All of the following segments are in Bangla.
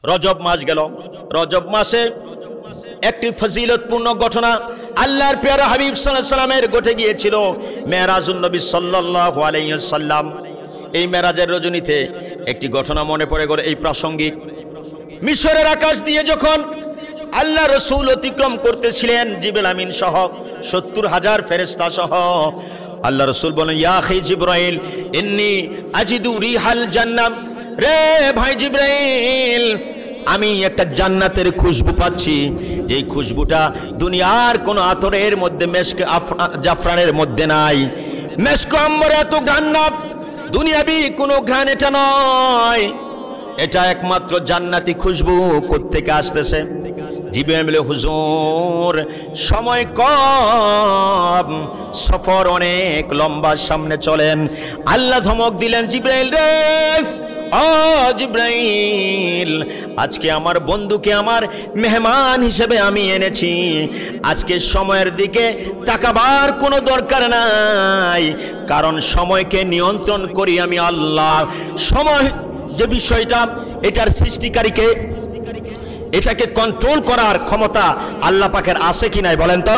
রজব মাস গেল। রজব মাসে একটি ফজিলতপূর্ণ ঘটনা আল্লাহর প্রিয় হাবিব সাল্লাল্লাহু আলাইহি সাল্লামের ঘটে গিয়েছিল। মেরাজুন নবী সাল্লাল্লাহু আলাইহি সাল্লাম। এই মেরাজের রজনীতে একটি ঘটনা মনে পড়ে গেল, এই প্রাসঙ্গিক। মিশরের আকাশ দিয়ে যখন আল্লাহ রসুল অতিক্রম করতেছিলেন জিবরিল আমিন সহ ৭০,০০০ ফেরেশতা সহ, আল্লাহ রসুল বলেন, ইয়া আখি জিবরাইল ইন্নী আজিদু রিহাল জান্নাহ। রে ভাই জিবরাইল, আমি একটা জান্নাতের খুশবু পাচ্ছি, যেই খুশবুটা দুনিয়ার কোন আতরের মধ্যে, মেশক জাফরানের মধ্যে নাই। মেশক আম্বরে এত ঘ্রাণ না, দুনিয়াবি কোনো ঘ্রাণ এটা নয়, এটা একমাত্র জান্নাতি খুশবু। কোত্থেকে আসতেছে? জিবরাইল বলে, হুজুর সময় কম, সফর অনেক লম্বা, সামনে চলেন। আল্লাহ ধমক দিলেন, জিবরাইল রে, ও জিবরাইল, আজকে আমার বন্ধুকে আমার মেহমান হিসেবে আমি এনেছি, আজকে সময়ের দিকে তাকাবার কোনো দরকার নাই, কারণ সময়কে নিয়ন্ত্রণ করি আমি আল্লাহ। সময় যে বিষয়টা, এটার সৃষ্টিকারীকে, এটাকে কন্ট্রোল করার ক্ষমতা আল্লাহ পাকের আছে কি নাই বলেন তো?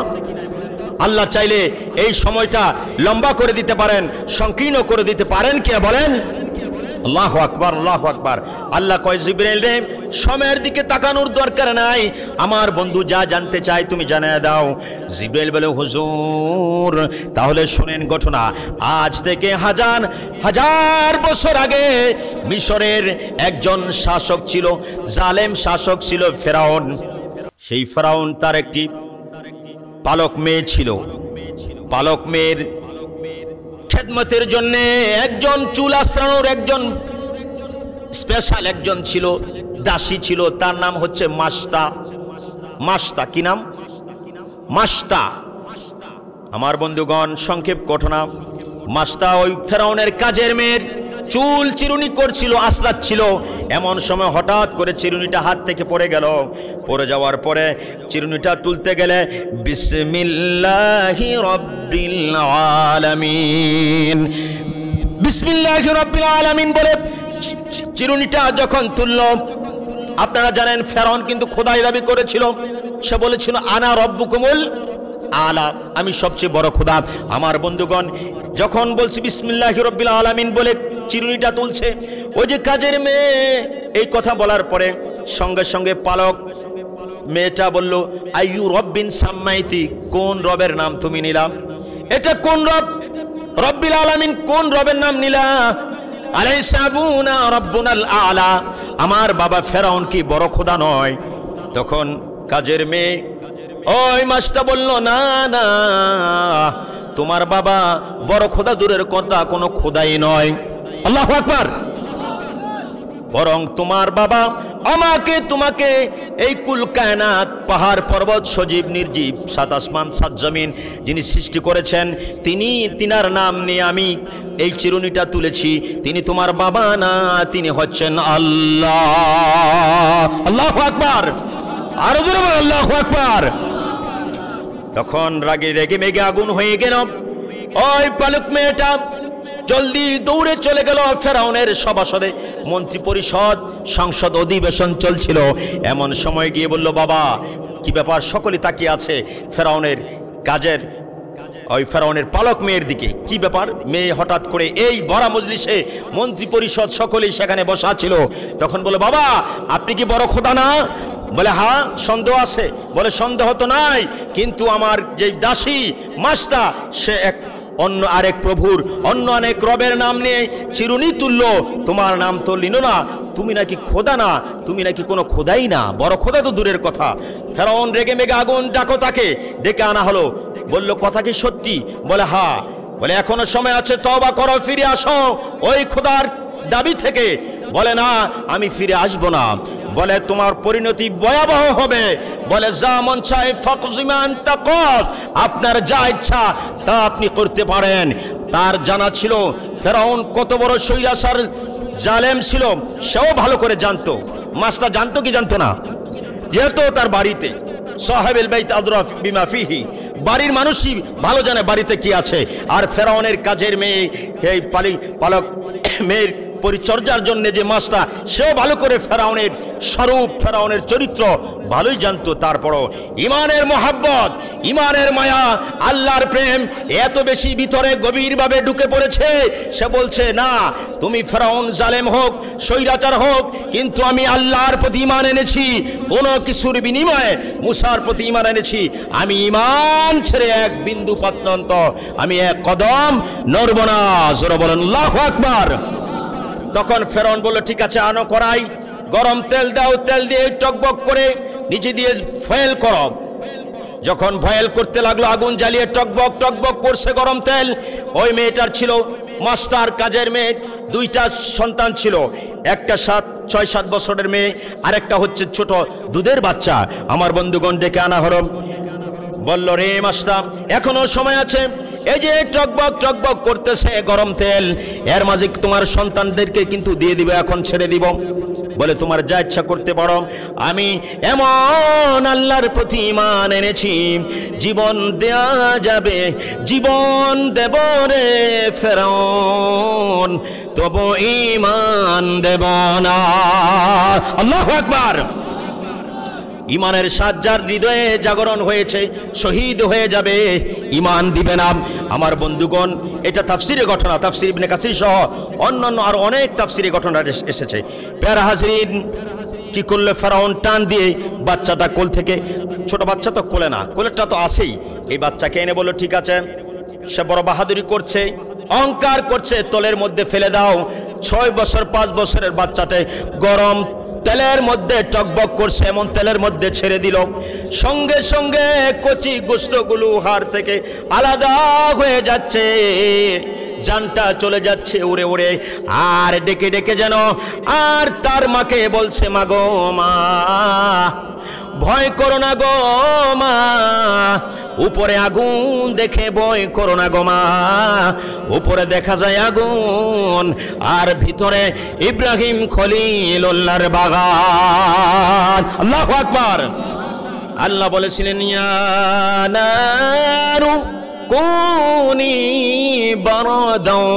আল্লাহ চাইলে এই সময়টা লম্বা করে দিতে পারেন, সংকীর্ণ করে দিতে পারেন কে বলেন? আল্লাহু আকবার, আল্লাহু আকবার। আল্লাহ কয়, জিবরাইল রে, সময়ের দিকে তাকানোর দরকার নাই, আমার বন্ধু যা জানতে চায় তুমি জানিয়ে দাও। জিবরাইল বলে, হুজুর তাহলে শুনেন ঘটনা। আজ থেকে হাজার হাজার বছর আগে মিশরের একজন শাসক ছিল, জালেম শাসক ছিল ফেরাউন। সেই ফেরাউন তার একটি পালক মেয়ে ছিল। পালক মেয়ের খেদমতের জন্য একজন চুল আশ্রানোর একজন স্পেশাল একজন ছিল, দাসী ছিল, তার নাম হচ্ছে মাস্তা। মাস্তা কি নাম? মাস্তা। আমার বন্ধুগণ, সংক্ষেপ ঘটনা। মাস্তা ওই ফেরাউনের কাজের মেয়ের চুল চিরুনি করছিল, আশ্রাচ্ছিল। এমন সময় হঠাৎ করে চিরুনিটা হাত থেকে পড়ে গেল। পড়ে যাওয়ার পরে চিরুনিটা তুলতে গেলে বিসমিল্লাহি রাব্বিল আলামিন, বিসমিল্লাহি রাব্বিল আলামিন বলে চিরুনিটা যখন তুলল, আপনারা জানেন ফেরাউন কিন্তু খোদাই দাবি করেছিল। সে বলেছিল, আনা রব্বুকুমুল আলা, আমি সবচেয়ে বড় খোদা। আমার বন্ধুগণ, যখন বলছি বিসমিল্লাহি রাব্বিল আলামিন বলে চিরুনিটা তুলছে, ওই যে কাজের মেয়ে এই কথা বলার পরে সঙ্গে সঙ্গে পালক মেয়েটা বলল, আইয়ু রব্বিন সাম্মাইতি, কোন রবের নাম তুমি নিলাম? এটা কোন রব? রব্বিল আলামিন, কোন রবের নাম নিলা? আলাইসা আবুনা রব্বুনাল আলা, আমার বাবা ফেরাউন কি বড় খোদা নয়? তখন কাজের মেয়ে ওই মাসটা বলল, না না, তোমার বাবা বড় খোদা দূরের কথা, কোনো খোদাই নয়। আল্লাহু আকবার। বরং তোমার বাবা আমাকে, তোমাকে এই কুল কায়নাত, পাহাড় পর্বত, সজীব নির্জীব, সাত আসমান সাত জমিন যিনি সৃষ্টি করেছেন, তিনার নাম নিয়ে আমি এই চিরুনিটা তুলেছি। তিনি তোমার বাবা না, তিনি হচ্ছেন আল্লাহ। আল্লাহু আকবার। আরো জোরে বলো আল্লাহু আকবার। তখন রেগে মেগে আগুন হয়ে গেল। ওই পালক মেয়েটা জলদি দৌড়ে চলে গেল ফেরাউনের সভাসদে। মন্ত্রী পরিষদ, সংসদ অধিবেশন চলছিল। এমন সময় গিয়ে বলল, বাবা কি ব্যাপার? সকলে তাকিয়ে আছে ফেরাউনের কাজের, ওই ফেরাউনের পালক মেয়ের দিকে। কি ব্যাপার? মেয়ে হঠাৎ করে এই বড় মজলিসে, মন্ত্রী পরিষদ সকলেই সেখানে বসা ছিল। তখন বলে, বাবা আপনি কি বড় খোদা না? বলে, হ্যাঁ সন্দেহ আছে। বলে, সন্দেহ তো নাই, কিন্তু আমার যে দাসী মাস্তা, সে এক অন্য আরেক প্রভুর, অন্য অনেক রবের নাম নিয়ে চিরুনি তুললো, তোমার নাম তো নিল না। তুমি নাকি খোদা না, তুমি নাকি কোনো খোদাই না, বড় খোদা তো দূরের কথা। ফেরাউন রেগে মেগে আগুন, ডাকো তাকে। ডেকে আনা হলো। বলল, কথা কি সত্যি? বলে, হ্যাঁ। বলে, এখনো সময় আছে, তওবা করো, ফিরে আসো ওই খোদার দাবি থেকে। বলে, না আমি ফিরে আসবো না। বলে, তোমার পরিণতি ভয়াবহ হবে। বলে, যা মন চায় ফাকজিমান তাকত, আপনার যা ইচ্ছা তা আপনি করতে পারেন। তার জানা ছিল ফেরাউন কত বড় স্বৈরাচার জালেম ছিল, সেও ভালো করে জানতো। মাস্টার জানতো কি জানতো না? যেহেতু তার বাড়িতে সাহেবুল বাইত আদরা বিমা ফিহি, বাড়ির মানুষই ভালো জানে বাড়িতে কি আছে। আর ফেরাউনের কাজের মেয়ে, এই পালক মেয়ের পরিচর্যার জন্য যে মাছটা, সেও ভালো করে ফেরাউনের স্বরূপ, ফেরাউনের চরিত্র ভালোই জানতো। তারপরও ইমানের মহাব্বত, ইমানের মায়া, আল্লাহর প্রেম এত বেশি ভিতরে গভীরভাবে ঢুকে পড়েছে, সে বলছে না, তুমি ফেরাউন জালেম হোক, স্বৈরাচার হোক, কিন্তু আমি আল্লাহর প্রতি ঈমান এনেছি, কোনো কিছুর বিনিময়ে মুসার প্রতি ঈমান এনেছি। আমি ঈমান ছেড়ে এক বিন্দু পর্যন্ত আমি এক কদম নড়ব না। জোরে বলেন আল্লাহু আকবার। তখন ফেরাউন বলল, ঠিক আছে, আনো করাই, গরম তেল দাও, তেল দিয়ে টকবক করে নিচে দিয়ে ফয়েল করো। যখন ভয়েল করতে লাগলো, আগুন জ্বালিয়ে টকবক টকবক করছে গরম তেল। ওই মেয়েটার ছিল মাস্টার কাজের মেয়ে, দুইটা সন্তান ছিল, একটা 6-7 বছরের মেয়ে, আর একটা হচ্ছে ছোট দুধের বাচ্চা। আমার বন্ধুগণ ডেকে আনা হলো, বলল, রে মাস্টার, এখনো সময় আছে, এই যে টকবক টকবক করতেছে গরম তেল, এর মাঝে তোমার সন্তানদেরকে কিন্তু দিয়ে দিব, এখন ছেড়ে দিব। বলে, তোমার যা ইচ্ছা করতে পারো, আমি এমন আল্লাহর প্রতি ঈমান এনেছি, জীবন দেয়া যাবে, জীবন দেব রে ফেরাউন, তবু ঈমান দেব না। আল্লাহু আকবার। ইমানের সাজ্জার হৃদয়ে জাগরণ হয়েছে, শহীদ হয়ে যাবে, ইমান দিবে না। আমার বন্ধুগণ, এটা তাফসিরের ঘটনা, তাফসির ইবনে কাসির সহ অন্যান্য আর অনেক তাফসিরের ঘটনা এসেছে। প্যারা হাজরিন, কি করলে ফেরাউন টান দিয়ে বাচ্চাটা কোল থেকে, ছোট বাচ্চা তো কোলে না, কোলেরটা তো আছেই, এই বাচ্চাকে এনে বলল, ঠিক আছে, সে বড় বাহাদুরি করছে, অহংকার করছে, তলের মধ্যে ফেলে দাও। 6 বছর 5 বছরের বাচ্চাতে গরম তেলের মধ্যে টকবক করছে, এমন তেলের মধ্যে ছেড়ে দিল, সঙ্গে সঙ্গে কচি গোশতগুলো হাড় থেকে আলাদা হয়ে যাচ্ছে, জানটা চলে যাচ্ছে উড়ে উড়ে, আর ডেকে ডেকে যেন আর তার মাকে বলছে, মা গো মা, ভয় করো না গো মা, উপরে আগুন দেখে ভয় করো না গো মা, উপরে দেখা যায় আগুন, আর ভিতরে ইব্রাহিম খলিলুল্লাহর বাগান। আল্লাহু আকবার। আল্লাহ বলেছিলেন, ইয়া নারু কুনি বারদাও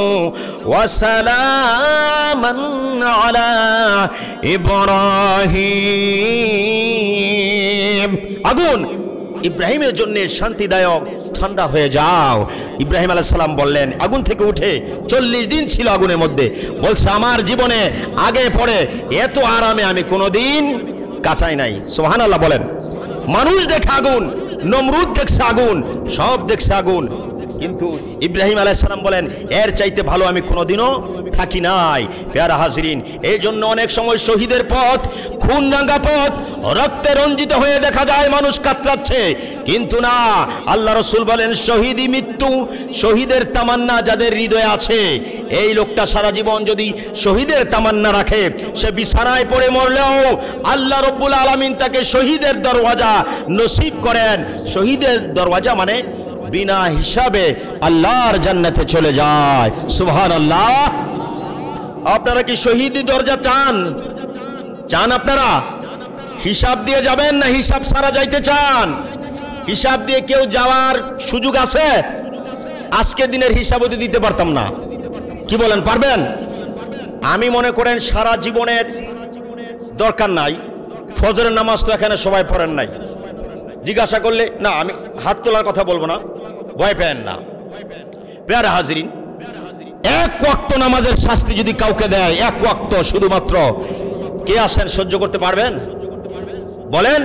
ওয়া সালামান আলা ইব্রাহিম। আগুন ইব্রাহিমের জন্য শান্তিদায়ক, ঠান্ডা হয়ে যাও। ইব্রাহিম আলাইহিস সালাম বললেন, আগুন থেকে উঠে 40 দিন ছিল আগুনের মধ্যে, বলছে, আমার জীবনে আগে পরে এত আরামে আমি কোনোদিন কাটাই নাই। সুবহানাল্লাহ বলেন। মানুষ দেখে আগুন, নমরুদ দেখছে আগুন, সব দেখছে আগুন, কিন্তু ইব্রাহিম আলাইহিস সালাম বলেন, এর চাইতে ভালো আমি কোনোদিনও থাকি নাই। প্যারা হাজরিন, এই জন্য অনেক সময় শহীদের পথ খুন রাঙা পথ, রক্তে রঞ্জিত হয়ে দেখা যায় মানুষ কাতরাচ্ছে, কিন্তু না, আল্লাহ রসুল বলেন, শহীদি মৃত্যু, শহীদের তামান্না যাদের হৃদয়ে আছে, এই লোকটা সারা জীবন যদি শহীদের তামান্না রাখে, সে বিছানায় পড়ে মরলেও আল্লাহ রব্বুল আলামিন তাকে শহীদের দরওয়াজা নসিব করেন। শহীদের দরওয়াজা মানে বিনা হিসাবে আল্লাহর জান্নাতে চলে যায়। সুবহানাল্লাহ। আপনারা কি শহীদি দরজা চান? চান আপনারা? হিসাব দিয়ে যাবেন না হিসাব ছাড়া যাইতে চান? হিসাব দিয়ে কেউ যাওয়ার সুযোগ আছে? আজকে দিনের হিসাব যদি দিতে পারতাম না, কি বলেন, পারবেন? আমি মনে করেন সারা জীবনের দরকার নাই, ফজরের নামাজ তো এখানে সবাই পড়েন নাই, জিজ্ঞাসা করলে না, আমি হাত তোলার কথা বলবো না, ভয় পেন না। প্যারা হাজরিন, এক ওয়াক্ত নামাজের শাস্তি যদি কাউকে দেয়, এক ওয়াক্ত শুধুমাত্র, কে আসেন সহ্য করতে পারবেন? বলেন,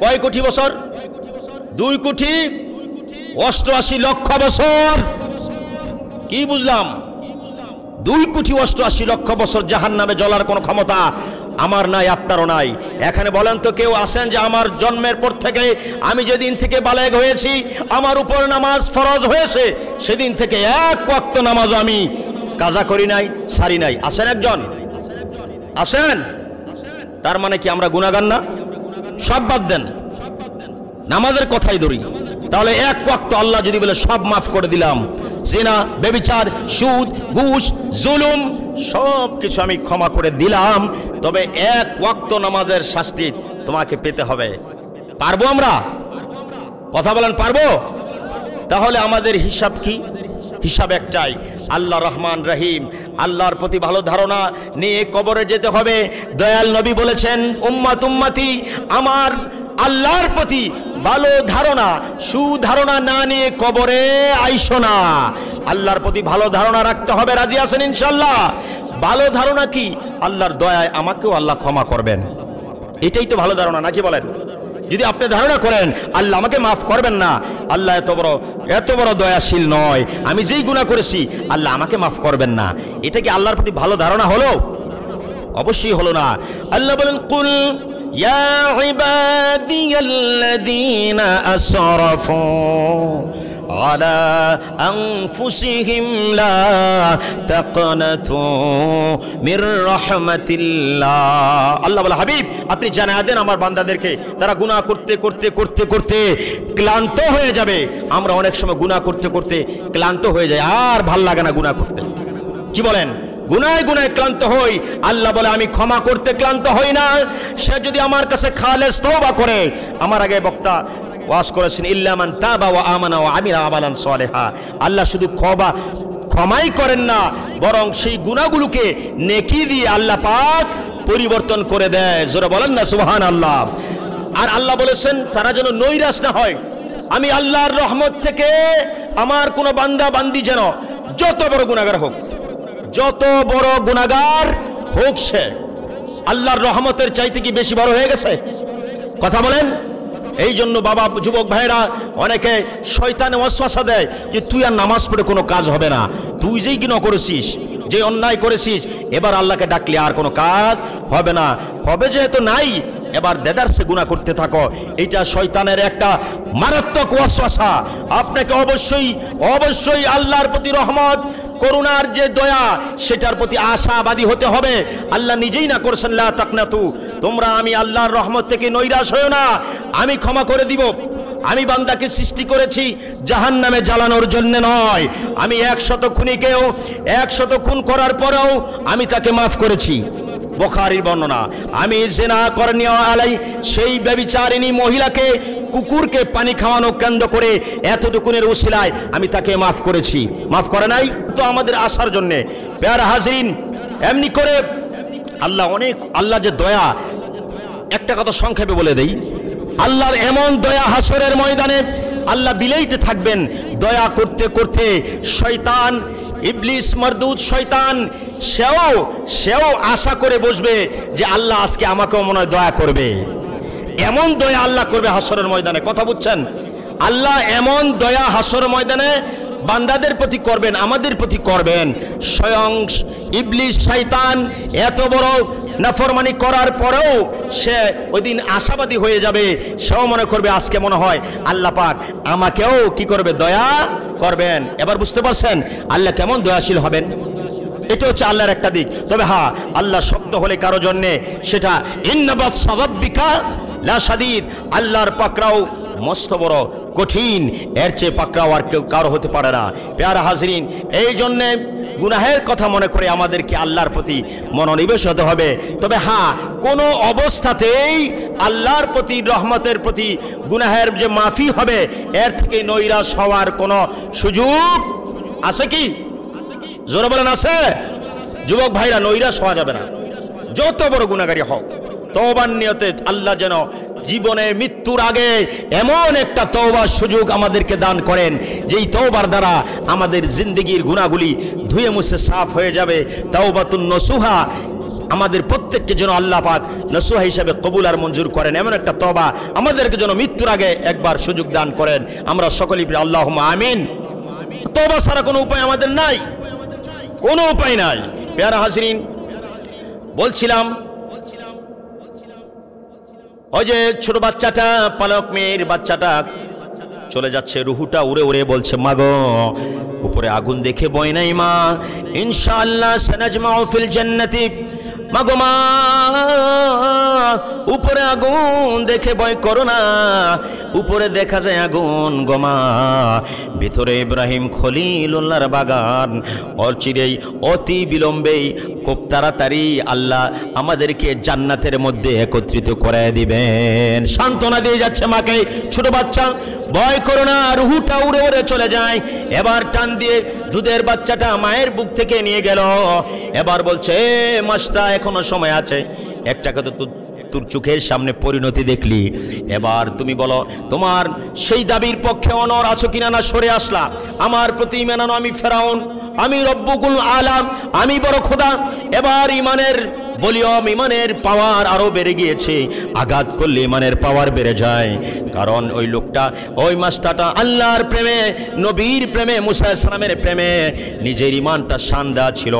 কয় কোটি বছর? 2,88,00,000 বছর। কি বুঝলাম? 2,88,00,000 বছর জাহান্নামে জ্বলার কোনো ক্ষমতা আমার নাই, আপনারও নাই। এখানে বলেন তো কেউ আছেন যে আমার জন্মের পর থেকে, আমি যেদিন থেকে বালেগ হয়েছি, আমার উপর নামাজ ফরজ হয়েছে, সেদিন থেকে এক ওয়াক্ত নামাজ আমি কাজা করি নাই, সারি নাই? আছেন একজন? আছেন? তার মানে কি আমরা গুনাহগার না? সব বাদ দেন, নামাজের কথাই ধরি, তাহলে এক ওয়াক্ত আল্লাহ যদি বলে সব মাফ করে দিলাম, জিনা, ব্যভিচার, সুদ, ঘুষ, জুলুম সব কিছু আমি ক্ষমা করে দিলাম, তবে এক ওয়াক্ত নামাজের শাস্তি তোমাকে পেতে হবে। পারবো আমরা? কথা বলেন, পারবো? তাহলে আমাদের হিসাব কি? হিসাব একটাই, আল্লাহ রহমান রহিম, আল্লাহর প্রতি ভালো ধারণা নিয়ে কবরে যেতে হবে। দয়াল নবী বলেছেন, উম্মাত উম্মতি, আমার আল্লাহর প্রতি ভালো ধারণা সুধারণা না নিয়ে কবরে আইসো না। আল্লাহর প্রতি ভালো ধারণা রাখতে হবে। রাজি আছেন ইনশাআল্লাহ? ভালো ধারণা কি? আল্লাহর দয়ায় আমাকেও আল্লাহ ক্ষমা করবেন, এটাই তো ভালো ধারণা, নাকি বলেন? যদি আপনি ধারণা করেন আল্লাহ আমাকে মাফ করবেন না, আল্লাহ এত বড় দয়াশীল নয়, আমি যেই গুনাহ করেছি আল্লাহ আমাকে মাফ করবেন না, এটা কি আল্লাহর প্রতি ভালো ধারণা হলো? অবশ্যই হলো না। আল্লাহ বলেন, কুল ইয়া ইবাদিয়াল্লাযীনা আসরাফু আলা আনফুসিহিম লা তাকনাতু মির রাহমাতিল্লাহ। আল্লাহ বলে, হাবিব আপনি জানায় দেন আমার বান্দাদেরকে, তারা গুনাহ করতে করতে করতে করতে ক্লান্ত হয়ে যাবে। আমরা অনেক সময় গুনাহ করতে করতে ক্লান্ত হয়ে যাই, আর ভাল লাগে না গুনাহ করতে। কি বলেন? গুনায় গুনায় ক্লান্ত হই। আল্লাহ বলে, আমি ক্ষমা করতে ক্লান্ত হই না। সে যদি আমার কাছে খালেস তওবা করে, আমার আগে বক্তা ওয়াজ করেছেন, ইল্লা মান তাবা ওয়া আমানা ওয়া আমিলা আমালান সালিহা। আল্লাহ শুধু ক্ষমাই করেন না, বরং সেই গুনাহগুলোকে নেকি দিয়ে আল্লাহ পাক পরিবর্তন করে দেয়। জোরে বলেন না সুবহানাল্লাহ। আর আল্লাহ বলেছেন তারা যেন নৈরাশ না হয়। আমি আল্লাহর রহমত থেকে আমার কোন বান্দা বান্দি যেন যত বড় গুনাহগার হোক, যত বড় গুনাহগার হোক, সে আল্লাহর রহমতের চাইতে কি বেশি বড় হয়ে গেছে? কথা বলেন। এই জন্য বাবা, যুবক ভাইরা, অনেকে শয়তানে ওয়াসওয়াসা দেয় যে তুই আর নামাজ পড়ে কোনো কাজ হবে না, তুই যেই গুনাহ করেছিস, যে অন্যায় করেছিস, এবার আল্লাহকে ডাকলে আর কোনো কাজ হবে না। হবে যেহেতু নাই, এবার দেদারসে গুনাহ করতে থাকো। এটা শয়তানের একটা মারাত্মক ওয়াসওয়াসা। আপনাকে অবশ্যই আল্লাহর প্রতি রহমত, করুণার যে দয়া, সেটার প্রতি আশাবাদী হতে হবে। আল্লাহ নিজেই না করছেন, লা তাকনাতু, তোমরা আমি আল্লাহর রহমত থেকে নৈরাশ হও না, আমি ক্ষমা করে দিব। আমি বান্দাকে সৃষ্টি করেছি জাহান্নামে জ্বালানোর জন্য নয়। আমি 100 খুনিকেও 100 খুন করার পরেও আমি তাকে মাফ করেছি। বুখারীর বর্ণনা, আমি জিনা করনি আলাই, সেই ব্যভিচারিণী মহিলাকে, কুকুরকে পানি খাওয়ানো কেন্দ্র করে এতটুকুনের উসিলায় আমি তাকে মাফ করেছি। মাফ করে নাই তো আমাদের আসার জন্য। প্যারা হাজরিন, এমনি করে আল্লাহ যে দয়া, একটা কথা সংক্ষেপে বলে দেই, আল্লাহর এমন দয়া হাসরের ময়দানে আল্লাহ বিলাইতে থাকবেন। দয়া করতে করতে শয়তান, ইবলিস মারদুদ শয়তান, সেও আশা করে বসবে যে আল্লাহ আজকে আমাকেও মনে হয় দয়া করবে। এমন দয়া আল্লাহ করবে হাসরের ময়দানে। কথা বুঝছেন? আল্লাহ এমন দয়া হাসরের ময়দানে বান্দাদের প্রতি করবেন, আমাদের প্রতি করবেন। স্বয়ং ইবলিস শয়তান এত বড় নাফরমানি করার পরেও সে ওই দিন আশাবাদী হয়ে যাবে। সেও মনে করবে আজকে মনে হয় আল্লাহ পাক আমাকেও কি করবে, দয়া করবেন। এবার বুঝতে পারছেন আল্লাহ কেমন দয়াশীল হবেন? এটা হচ্ছে আল্লাহর একটা দিক। তবে হ্যাঁ, আল্লাহ শক্ত হলে কারো জন্যে সেটা ইন্না বাতশা রাব্বিকা লা শাদীদ, আল্লাহর পাকড়াও মস্ত বড় কঠিন, এর চেয়ে পাকড়াও আর কেউ কারো হতে পারে না। প্যারা হাজরিন, এই জন্যে গুনাহের কথা মনে করে আমাদেরকে আল্লাহর প্রতি মনোনিবেশ হতে হবে। তবে হ্যাঁ, কোনো অবস্থাতেই আল্লাহর প্রতি, রহমতের প্রতি গুনাহের যে মাফি হবে, এর থেকে নৈরাশ হওয়ার কোনো সুযোগ আছে কি? জোরে বলেন, আছে? যুবক ভাইরা, নৈরাশ হওয়া যাবে না। যত বড় গুনাহগারী হোক, তওবার নিয়তে আল্লাহ যেন জীবনে মৃত্যুর আগে এমন একটা তওবার সুযোগ আমাদেরকে দান করেন, যেই তওবার দ্বারা আমাদের জিন্দেগির গুনাহগুলি ধুয়ে মুছে সাফ হয়ে যাবে। তাওবাতুন নসুহা, আমাদের প্রত্যেককে যেন আল্লাহ পাক নসুহা হিসাবে কবুল আর মঞ্জুর করেন। এমন একটা তওবা আমাদেরকে যেন মৃত্যুর আগে একবার সুযোগ দান করেন। আমরা সকলেই আল্লাহুম্মা আমিন। তওবা ছাড়া কোনো উপায় আমাদের নাই, কোনো উপায় নাই। প্যারা হাজরিন, বলছিলাম ওই যে ছোট বাচ্চাটা, পালক মেয়ের বাচ্চাটা চলে যাচ্ছে, রুহুটা উড়ে উড়ে বলছে, মা গো, উপরে আগুন দেখে ভয় নাই মা, ইনশাআল্লাহ সানাজমাউ ফিল জান্নাতি। মা গো মা, উপরে আগুন দেখে ভয় করো না, উপরে দেখা যায় আগুন গোমা, ভিতরে ইব্রাহিম খলিলুল্লাহর বাগান। অচিরেই অতি বিলম্বেই খুব তাড়াতাড়ি আল্লাহ আমাদেরকে জান্নাতের মধ্যে একত্রিত করে দিবেন। সান্ত্বনা দিয়ে যাচ্ছে মাকে, ছোট বাচ্চা ভয় করো না, রুহুটা উড়ে উড়ে চলে যায়। এবার টান দিয়ে দুধের বাচ্চাটা মায়ের বুক থেকে নিয়ে গেল। এবার বলছে মাসটা এখনো সময় আছে, একটাকে তো তোর চোখের সামনে পরিণতি দেখলি, এবার তুমি বলো তোমার সেই দাবির পক্ষে অনর আছো কিনা, না সরে আসলা? আমার প্রতি ঈমান আনো, আমি ফেরাউন, আমি রব্বুকুল আলাম, আমি বড় খোদা। এবার ইমানের বলিয়ম, ইমানের পাওয়ার আরো বেড়ে গিয়েছে। আঘাত করলে ইমানের পাওয়ার বেড়ে যায়, কারণ ওই লোকটা, ওই মাস্টারটা আল্লাহর প্রেমে, নবীর প্রেমে, মুসা আলাইহিস সালামের প্রেমে নিজের ইমানটা শান দেওয়া ছিল।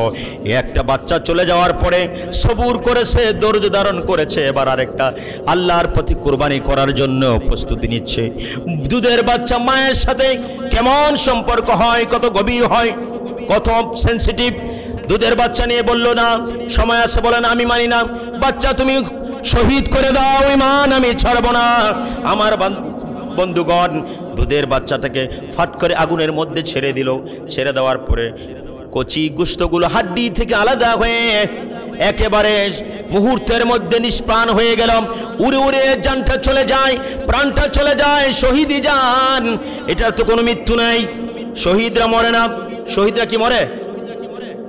একটা বাচ্চা চলে যাওয়ার পরে সবুর করেছে, ধৈর্য ধারণ করেছে। এবার আরেকটা আল্লাহর প্রতি কুরবানি করার জন্য প্রস্তুতি নিচ্ছে। দুধের বাচ্চা মায়ের সাথে কেমন সম্পর্ক হয়, কত গভীর হয়, কত সেন্সিটিভ। দুধের বাচ্চা নিয়ে বললো না, সময় আছে, বলেন আমি মানি না, বাচ্চা তুমি শহীদ করে দাও, ইমান আমি ছাড়বো না। আমার বন্ধুগণ দুধের বাচ্চাটাকে ফাট করে আগুনের মধ্যে ছেড়ে দিল। ছেড়ে দেওয়ার পরে কচি গোশতগুলো হাড্ডি থেকে আলাদা হয়ে একেবারে মুহূর্তের মধ্যে নিষ্প্রাণ হয়ে গেল। উড়ে উড়ে জানটা চলে যায়, প্রাণটা চলে যায়, শহীদি জান। এটার তো কোনো মৃত্যু নাই। শহীদরা মরে না। শহীদরা কি মরে?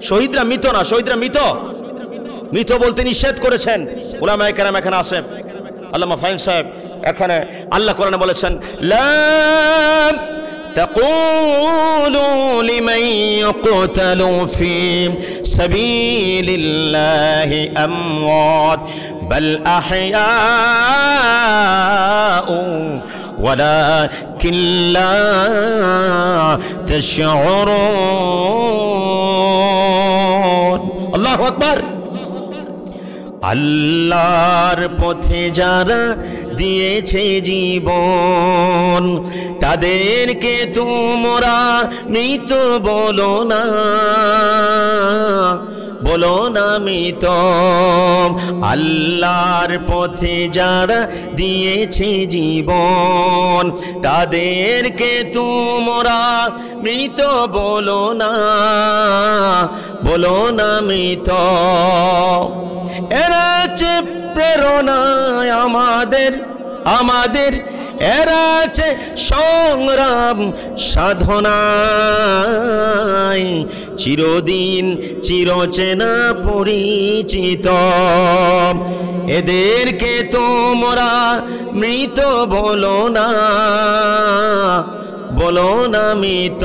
শহীদরা মৃত না, শহীদরা মৃত। মৃত বলতে নিষেধ করেছেন উলামায়ে কেরাম। এখানে আছে আল্লামা ফাহিম সাহেব, এখানে আল্লাহ কোরআনে বলেছেন, লা তাকুলু লিমান ইয়াকতালু ফি সাবিলিল্লাহি আমওয়াত বাল আহইয়াউ ওয়ালাকিন লা তাশউরুন। আল্লাহু আকবার। আল্লাহর পথে যারা দিয়েছে জীবন, তাদেরকে তোমরা মৃত বলো না, বলো না মৃত। আল্লাহর পথে যারা দিয়েছে জীবন, তাদেরকে তোমরা মৃত বলো না, বলো না মৃত। এরা আছে প্রেরণায় আমাদের, আমাদের এরা আছে সংগ্রাম সাধনায়, চিরদিন চিরচেনা পরিচিত। এদেরকে তোমরা মৃত বলো না, বলো না মৃত।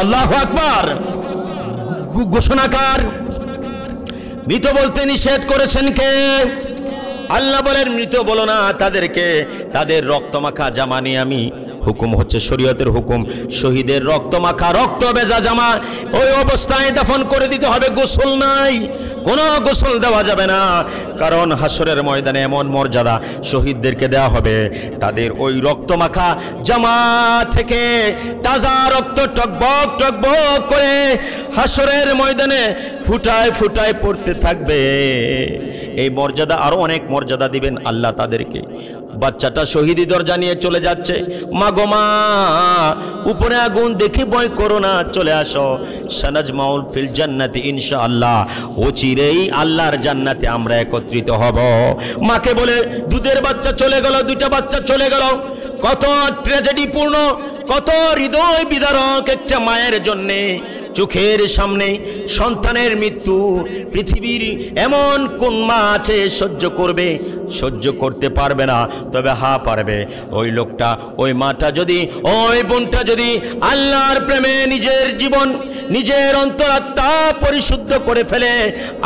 আল্লাহু আকবার। ঘোষণাকার মৃত বলতে নিষেধ করেছেন কে? আল্লাহ বলেন মৃত বলো না তাদেরকে। তাদের রক্তমাখা জামা নিয়ে আমি, হুকুম হচ্ছে শরীয়তের হুকুম, শহীদের রক্তমাখা রক্ত ভেজা জামা ওই অবস্থায় দাফন করে দিতে হবে। গোসল নাই, কোনো গোসল দেওয়া যাবে না, কারণ হাসরের ময়দানে এমন মর্যাদা শহীদদেরকে দেওয়া হবে, তাদের ওই রক্তমাখা জামা থেকে তাজা রক্ত টকবক টকবক করে হাসরের ময়দানে ফুটায় ফুটায় পড়তে থাকবে। এই মর্যাদা, আরো অনেক মর্যাদা দিবেন আল্লাহ তাদেরকে। বাচ্চাটা শহীদি দরজা নিয়ে চলে যাচ্ছে। মা গো মা, উপরে আগুন দেখে ভয় করো না, চলে আসো। সানাজমাউল ফিল জান্নাতি ইনশাআল্লাহ, অচিরেই আল্লাহর জান্নাতে আমরা একত্রিত হব। মাকে বলে দুধের বাচ্চা চলে গেল, দুইটা বাচ্চা চলে গেল। কত ট্র্যাজেডি পূর্ণ, কত হৃদয় বিদারক একটা মায়ের জন্যে। চোখের সামনে সন্তানের মৃত্যু। পৃথিবীর এমন কোন মা আছে সহ্য করবে? সহ্য করতে পারবে না, তবে পারবে ওই লোকটা, ওই মাটা যদি, ওই বোনটা যদি আল্লাহর প্রেমে নিজের জীবন, নিজের অন্তরাত্মা পরিশুদ্ধ করে ফেলে,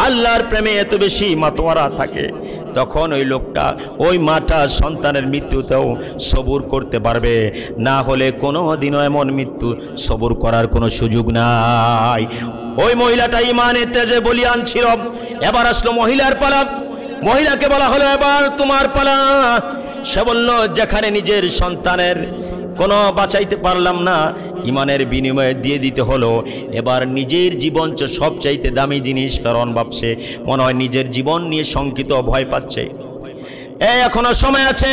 আল্লাহর প্রেমে এত বেশি মাতোয়ারা থাকে, তখন ওই লোকটা, ওই মাটা সন্তানের মৃত্যুতেও সবুর করতে পারবে। না হলে কোনো দিনও এমন মৃত্যু সবুর করার কোনো সুযোগ নাই। ওই মহিলাটা ইমানের তেজে বলিয়ান ছিল। এবার আসলো মহিলার পালা। মহিলাকে বলা হলো এবার তোমার পালা। সে বলল, যেখানে নিজের সন্তানের কোনো বাঁচাইতে পারলাম না, ইমানের বিনিময়ে দিয়ে দিতে হলো, এবার নিজের জীবন সবচাইতে দামি জিনিস। ফেরাউন ভাবছে মনে হয় নিজের জীবন নিয়ে শঙ্কিত, ভয় পাচ্ছে। এখনো সময় আছে,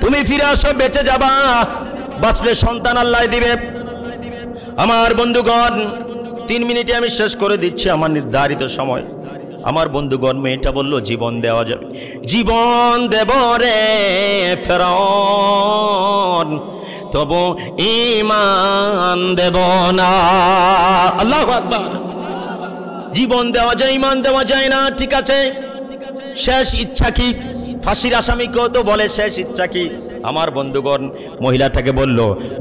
তুমি ফিরে আসো, বেঁচে যাবা, বাঁচলে সন্তান আল্লাহ দিবে। আমার বন্ধুগণ, 3 মিনিটে আমি শেষ করে দিচ্ছি আমার নির্ধারিত সময়। আমার বন্ধুগণ, মেয়েটা বলল জীবন দেওয়া যাবে। জীবন দেব রে ফেরাউন, তবু ঈমান দেব না। আল্লাহু আকবার। জীবন দেওয়া যায়, ঈমান দেওয়া যায় না, ঠিক আছে। শেষ ইচ্ছা কি? ফাঁসির আসামিকেও তো বলে শেষ ইচ্ছা কি? আমার বন্ধুগণ, মহিলাটাকে বলল,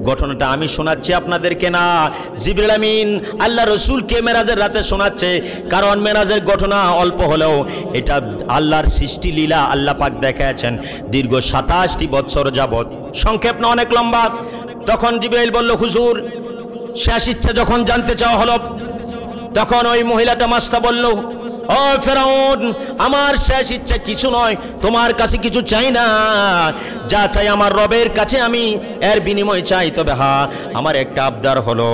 ঘটনাটা আমি শোনাচ্ছি আপনাদেরকে না, জিবরিল আমিন আল্লাহ রসুলকে মেরাজের রাতে শোনাচ্ছে। কারণ মেরাজের ঘটনা অল্প হলেও এটা আল্লাহর সৃষ্টি লীলা আল্লাহ পাক দেখাচ্ছেন দীর্ঘ 27টি বছর যাবত, সংক্ষেপ না অনেক লম্বা। তখন জিবরাইল বলল, হুজুর শেষ ইচ্ছা যখন জানতে চাওয়া হলো, তখন ওই মহিলাটা মাস্তা বলল, ও ফেরাউন, আমার শেষ ইচ্ছা কিছু নয়, তোমার কাছে কিছু চাই না, যা চাই আমার রবের কাছে আমি এর বিনিময় চাই। তবে হ্যাঁ, আমার একটা আবদার হলো,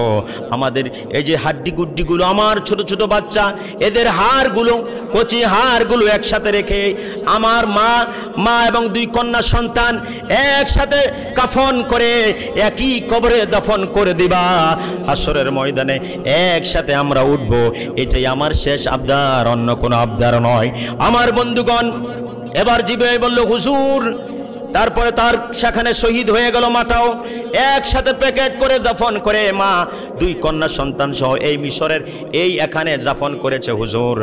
আমাদের এই যে হাড্ডি গুড্ডিগুলো, আমার ছোট ছোট বাচ্চা, এদের হাড়গুলো, কচি হাড়গুলো একসাথে রেখে আমার মা এবং 2 কন্যা সন্তান একসাথে কাফন করে একই কবরে দাফন করে দিবা, হাসরের ময়দানে একসাথে আমরা উঠব। এটাই আমার শেষ আবদার, অন্য কোনো আবদার নয়। আমার বন্ধুগণ, এবার জিবরাইল বলল, হুজুর, তারপরে তার সেখানে শহীদ হয়ে গেল মাটাও, একসাথে প্যাকেট করে দাফন করে মা 2 কন্যা সন্তান সহ এই মিশরের এই এখানে দাফন করেছে। হুজুর,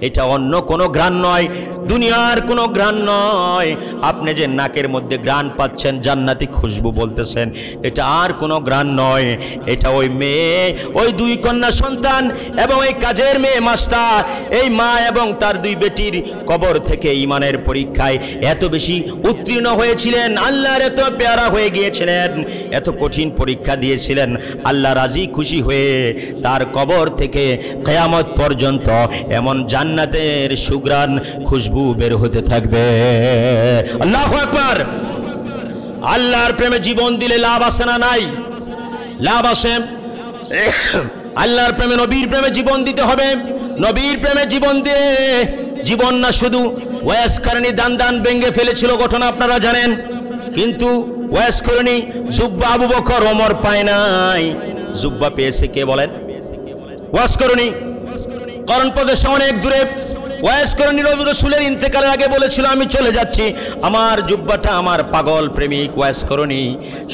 এটা অন্য কোনো ঘ্রাণ নয়, দুনিয়ার কোনো ঘ্রাণ নয়। আপনি যে নাকের মধ্যে ঘ্রাণ পাচ্ছেন, জান্নাতি খুশবু বলতেছেন, এটা আর কোনো ঘ্রাণ নয়। এটা ওই মেয়ে, ওই 2 কন্যা সন্তান এবং এই কাজের মেয়ে মাস্টার, এই মা এবং তার 2 বেটির কবর থেকে ঈমানের পরীক্ষায় এত বেশি উত্তীর্ণ হয়েছিলেন, আল্লাহর এত পেয়ারা হয়ে গিয়েছিলেন, এত কঠিন পরীক্ষা দিয়েছিলেন, আল্লাহ রাজি খুশি হয়ে তার কবর থেকে কিয়ামত পর্যন্ত এমন জান্নাতের সুঘ্রাণ খুশবু বের হতে থাকবে। আল্লাহু আকবার। আল্লাহর প্রেমে জীবন দিলে লাভ আছে না নাই? লাভ আছে। আল্লাহর প্রেমে, নবীর প্রেমে জীবন দিতে হবে। নবীর প্রেমে জীবন দিয়ে, জীবন না শুধু ওয়াস করনি দান ভেঙে ফেলেছিল, ঘটনা আপনারা জানেন, কিন্তু ওয়াস করনি জুব্বা আবু বকর ওমর পায় নাই। জুব্বা পেয়েছে কে বলেন? ওয়াস করনি কারণ প্রদেশে অনেক দূরে। ওয়াস করনি নবী রাসূলের ইন্তেকালের আগে বলেছিল, আমি চলে যাচ্ছি, আমার জুব্বাটা আমার পাগল প্রেমিক ওয়াস করনি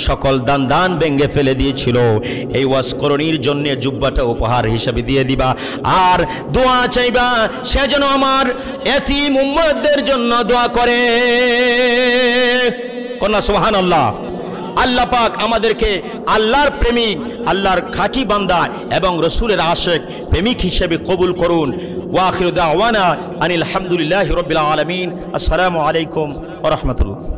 সকল দান ভেঙে ফেলে দিয়েছিল। এই ওয়াস করনির জন্য জুব্বাটা উপহার হিসেবে দিয়ে দিবা, আর দোয়া চাইবা সে যেন আমার এতিম উম্মতদের জন্য দোয়া করে। কন্যা সুবহানাল্লাহ। আল্লাহ পাক আমাদেরকে আল্লাহর প্রেমিক, আল্লাহর খাঁটি বান্দা এবং রসুলের আশেক প্রেমিক হিসেবে কবুল করুন। ওয়া আখিরু দাওয়ানা আনিল হামদুলিল্লাহি রাব্বিল আলামিন। আসসালামু আলাইকুম ওয়া রাহমাতুল্লাহ।